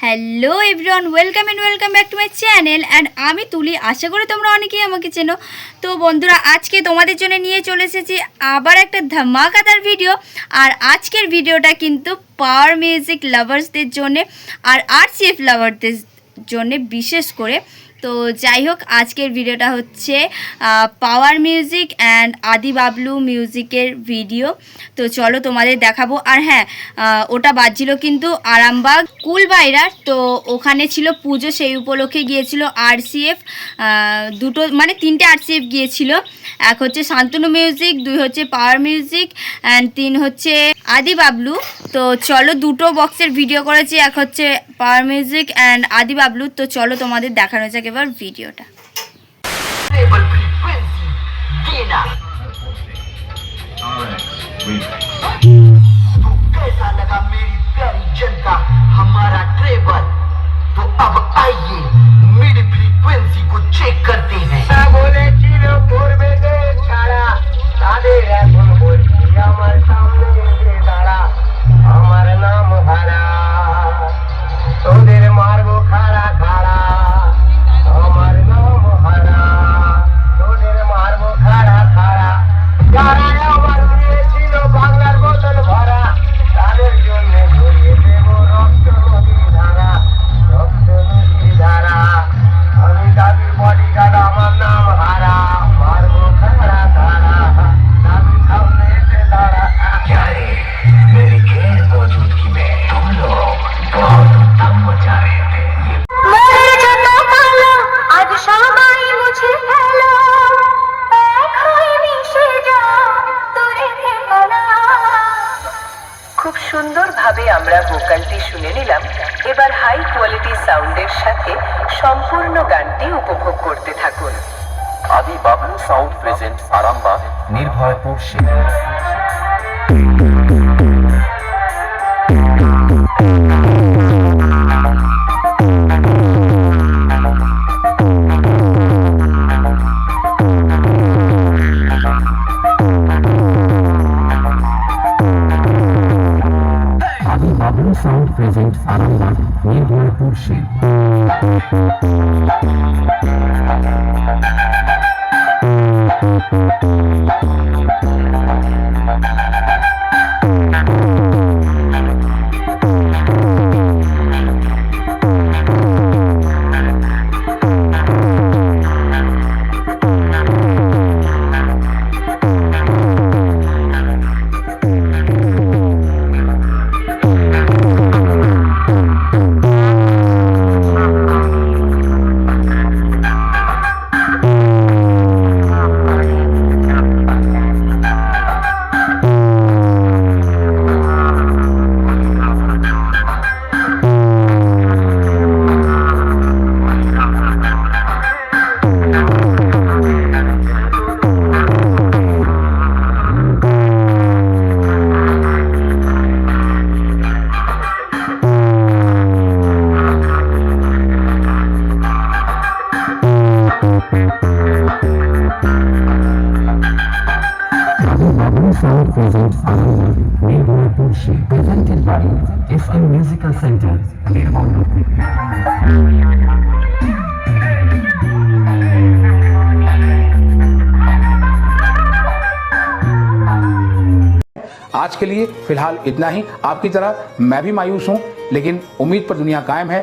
Hello everyone, welcome back to my channel and আমি তুলি। আশা করি তোমরা অনেকেই আমাকে চেনো। তো বন্ধুরা, আজকে তোমাদের জন্য নিয়ে চলে এসেছি আবার একটা ধামাকাদার ভিডিও। আর আজকের ভিডিওটা কিন্তু পাওয়ার মিউজিক লাভার্সদের জন্যে আর আরসিএফ লাভারদের জন্যে বিশেষ করে। তো যাই হোক, আজকের ভিডিওটা হচ্ছে পাওয়ার মিউজিক অ্যান্ড আদি বাবলু মিউজিকের ভিডিও। তো চলো তোমাদের দেখাবো। আর হ্যাঁ, ওটা বাজছিল কিন্তু আরামবাগ কুলবাইরার। তো ওখানে ছিল পুজো, সেই উপলক্ষে গিয়েছিল আরসিএফ দুটো, মানে তিনটে আরসিএফ গিয়েছিল। এক হচ্ছে শান্তনু মিউজিক, দুই হচ্ছে পাওয়ার মিউজিক অ্যান্ড তিন হচ্ছে আদি বাবলু। তো চলো, দুটো বক্সের ভিডিও করেছি, এক হচ্ছে পাওয়ার মিউজিক অ্যান্ড আদি বাবলু। তো চলো তোমাদের দেখানো যাক এবার ভিডিওটা। कैसा लगा मेरी प्यारी जनता हमारा ट्रेबल? तो अब आइए मिड फ्रीक्वेंसी को चेक करते हैं। বলেছিল করবে যে ছাড়া, তাদের এখন বলছি আমার সামনে এসে দাঁড়া, আমার নাম হারা, তোদের মারবো খাড়া খাড়া, আমার নাম হারা, তোদের মারবো খাড়া খাড়া। যারা আমার দিয়েছিল বাংলার বোতল ভরা, তাদের জন্য ঘুরিয়ে দেব রক্ত নদীর ধারা, রক্ত নদীর ধারা। আমি দাবির বডিগার্ড, আমার নাম হারা, মারবো খাড়া খাড়া, দাবি সামনে এসে দাঁড়া। क्या है मेरी गैर मौजूदगी में तुम लोग बहुत दम मचा रहे थे। आज सबाई मुझे फैला, एक হয়ে মিশে যা তোরে ফেলা। খুব সুন্দরভাবে আমরা ভোকালটি শুনে নিলাম। এবার হাই কোয়ালিটি সাউন্ডের সাথে সম্পূর্ণ গানটি উপভোগ করতে থাকুন। আদি বাবলু সাউন্ড প্রেজেন্ট আরামবাগ নির্ভয়পুর শিল্প। আদি বাবলু সাউন্ড প্রেজেন্ট আরামবাগ নির্ভয়পুর শিল্প। Sound presents Arambaগ নির্ভয়পুর শিল্প, presented by FM Musical Center, Nirbhaypur. आज के लिए फिलहाल इतना ही। आपकी तरह मैं भी मायूस हूं, लेकिन उम्मीद पर दुनिया कायम है।